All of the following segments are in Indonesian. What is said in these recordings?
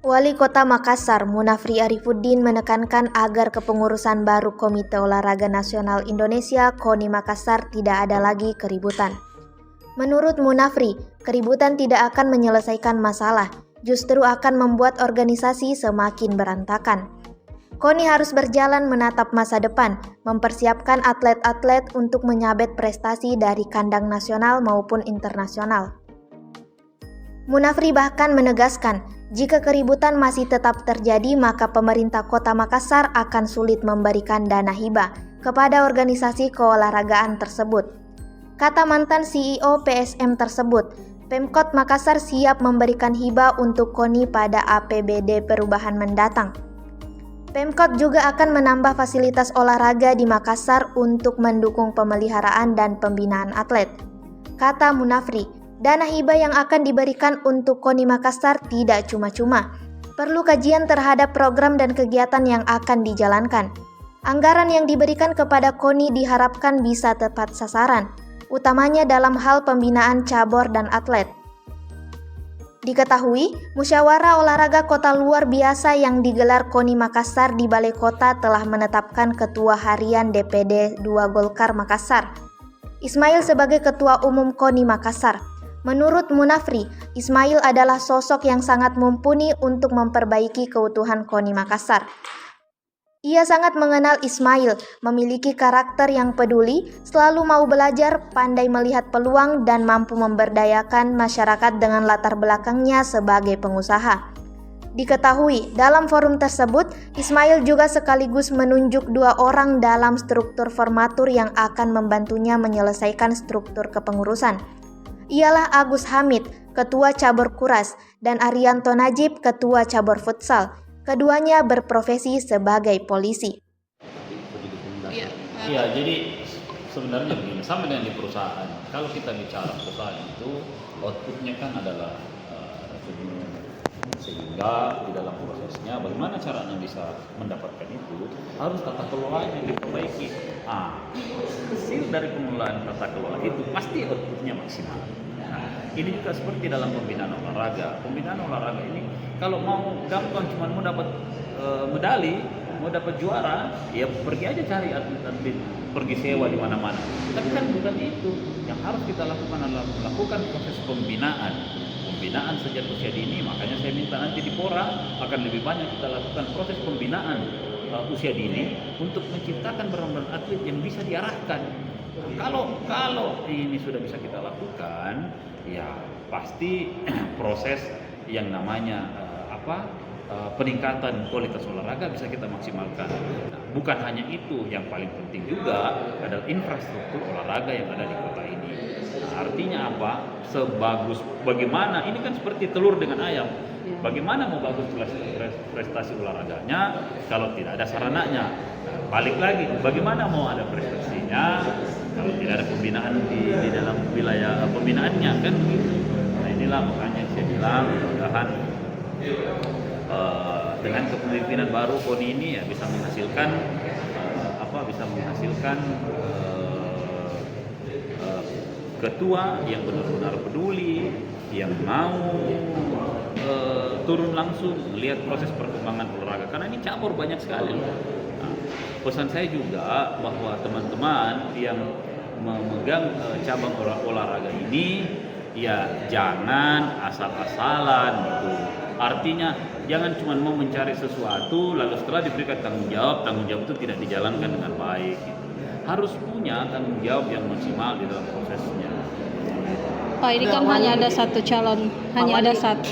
Wali Kota Makassar, Munafri Arifuddin menekankan agar kepengurusan baru Komite Olahraga Nasional Indonesia KONI Makassar tidak ada lagi keributan. Menurut Munafri, keributan tidak akan menyelesaikan masalah, justru akan membuat organisasi semakin berantakan. KONI harus berjalan menatap masa depan, mempersiapkan atlet-atlet untuk menyabet prestasi dari kandang nasional maupun internasional. Munafri bahkan menegaskan, jika keributan masih tetap terjadi maka pemerintah Kota Makassar akan sulit memberikan dana hibah kepada organisasi keolahragaan tersebut. Kata mantan CEO PSM tersebut, Pemkot Makassar siap memberikan hibah untuk KONI pada APBD perubahan mendatang. Pemkot juga akan menambah fasilitas olahraga di Makassar untuk mendukung pemeliharaan dan pembinaan atlet. Kata Munafri, dana hibah yang akan diberikan untuk KONI Makassar tidak cuma-cuma. Perlu kajian terhadap program dan kegiatan yang akan dijalankan. Anggaran yang diberikan kepada KONI diharapkan bisa tepat sasaran, utamanya dalam hal pembinaan cabur dan atlet. Diketahui, musyawarah olahraga kota luar biasa yang digelar KONI Makassar di Balai Kota telah menetapkan Ketua Harian DPD 2 Golkar Makassar, Ismail sebagai Ketua Umum KONI Makassar. Menurut Munafri, Ismail adalah sosok yang sangat mumpuni untuk memperbaiki keutuhan KONI Makassar. Ia sangat mengenal Ismail, memiliki karakter yang peduli, selalu mau belajar, pandai melihat peluang, dan mampu memberdayakan masyarakat dengan latar belakangnya sebagai pengusaha. Diketahui, dalam forum tersebut, Ismail juga sekaligus menunjuk 2 orang dalam struktur formatur yang akan membantunya menyelesaikan struktur kepengurusan. Ialah Agus Hamid, Ketua Cabur Kuras, dan Arianto Najib, Ketua Cabur Futsal. Keduanya berprofesi sebagai polisi. Iya, jadi sebenarnya begini, sama dengan di perusahaan. Kalau kita bicara perusahaan itu, outputnya kan adalah revenue. Sehingga di dalam prosesnya, bagaimana caranya bisa mendapatkan itu, harus tata kelolanya diperbaiki. Hasil dari pengelolaan tata kelola itu pasti outputnya maksimal. Ini juga seperti dalam pembinaan olahraga. Pembinaan olahraga ini kalau mau gampang cuma mau dapat medali, mau dapat juara, ya pergi aja cari atlet-atlet, pergi sewa di mana-mana. Tapi kan bukan itu. Yang harus kita lakukan adalah melakukan proses pembinaan. Pembinaan sejak usia dini, makanya saya minta nanti di Pora akan lebih banyak kita lakukan proses pembinaan usia dini untuk menciptakan benar-benar atlet yang bisa diarahkan. Kalau ini sudah bisa kita lakukan, ya pasti proses yang namanya peningkatan kualitas olahraga bisa kita maksimalkan. Nah, bukan hanya itu, yang paling penting juga adalah infrastruktur olahraga yang ada di kota ini. Nah, artinya apa? Sebagus bagaimana, ini kan seperti telur dengan ayam. Bagaimana mau bagus prestasi olahraganya kalau tidak ada sarananya? Balik lagi, bagaimana mau ada prestasinya kalau tidak ada pembinaan di dalam wilayah pembinaannya, kan gitu. Nah, inilah makanya saya bilang mudah-mudahan dengan kepemimpinan baru KONI ini ya bisa menghasilkan ketua yang benar-benar peduli, yang mau turun langsung melihat proses perkembangan olahraga, karena ini cabur banyak sekali. Nah, pesan saya juga bahwa teman-teman yang memegang cabang olahraga ini ya jangan asal-asalan gitu. Artinya jangan cuma mau mencari sesuatu lalu setelah diberikan tanggung jawab itu tidak dijalankan dengan baik gitu. Harus punya tanggung jawab yang maksimal di dalam prosesnya. Pak, ini kan hanya ada satu calon, hanya ada satu.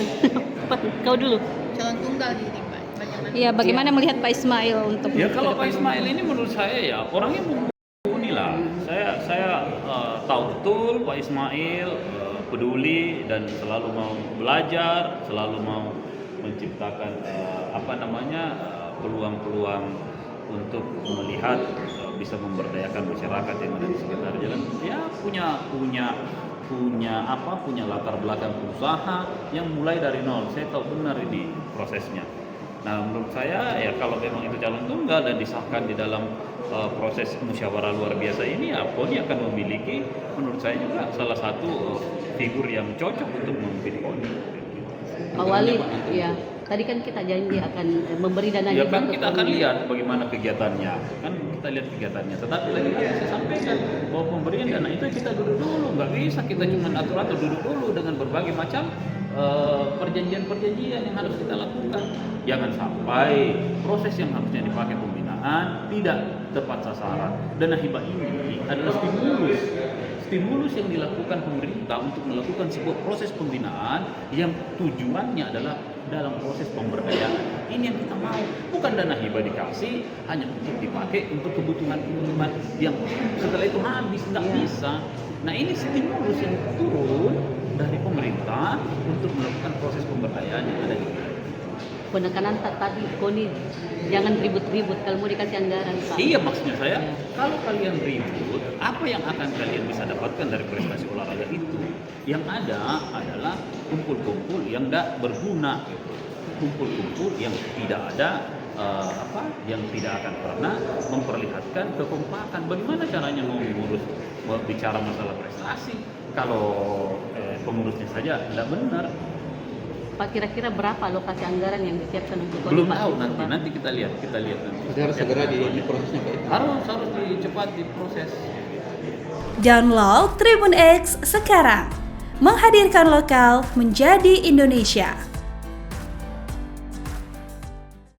Kau dulu. Calon tunggal ini Pak. Iya, bagaimana melihat Pak Ismail untuk ya kalau Pak Ismail ini menurut saya ya orangnya mumpuni lah. Saya tahu betul Pak Ismail peduli dan selalu mau belajar, selalu mau menciptakan peluang-peluang untuk melihat bisa memberdayakan masyarakat yang ada di sekitar jalan. Ya punya latar belakang usaha yang mulai dari nol. Saya tahu benar ini prosesnya. Nah, menurut saya ya kalau memang itu calon tunggal dan disahkan di dalam proses musyawarah luar biasa ini, ya KONI akan memiliki menurut saya juga salah satu figur yang cocok untuk memimpin KONI. Pak Wali, ya. Tadi kan kita janji akan memberi dana Ya juga kan untuk kita akan KONI. lihat bagaimana kegiatannya. Kan kita lihat kegiatannya. Tetapi lagi saya sampaikan bahwa pemberian dana itu kita duduk dulu. Nggak bisa kita cuma atur-atur, duduk dulu dengan berbagai macam perjanjian-perjanjian yang harus kita lakukan. Jangan sampai proses yang harusnya dipakai pembinaan tidak tepat sasaran. Dana hibah ini adalah stimulus yang dilakukan pemerintah untuk melakukan sebuah proses pembinaan yang tujuannya adalah dalam proses pemberdayaan. Ini yang kita mau, bukan dana hibah dikasih hanya untuk dipakai untuk kebutuhan yang setelah itu habis, nggak bisa. Nah ini stimulus yang turun dari pemerintah untuk melakukan proses pemberdayaan yang ada di wilayah. Penekanan tadi KONI jangan ribut-ribut kalau mau dikasih anggaran, Pak. Iya, maksudnya saya, Ya. kalau kalian ribut, apa yang akan kalian bisa dapatkan dari prestasi olahraga itu? Yang ada adalah kumpul-kumpul yang tidak berguna, gitu. Kumpul-kumpul yang tidak ada yang tidak akan pernah memperlihatkan kekompakan. Bagaimana caranya mau bicara masalah prestasi kalau pengurusnya saja tidak benar? Pak, kira-kira berapa alokasi anggaran yang disiapkan untuk KONI, Belum Pak? tahu, nanti kita lihat nanti. Jadi harus segera di prosesnya Pak. Harus cepat diproses. Download Tribun X sekarang. Menghadirkan lokal menjadi Indonesia.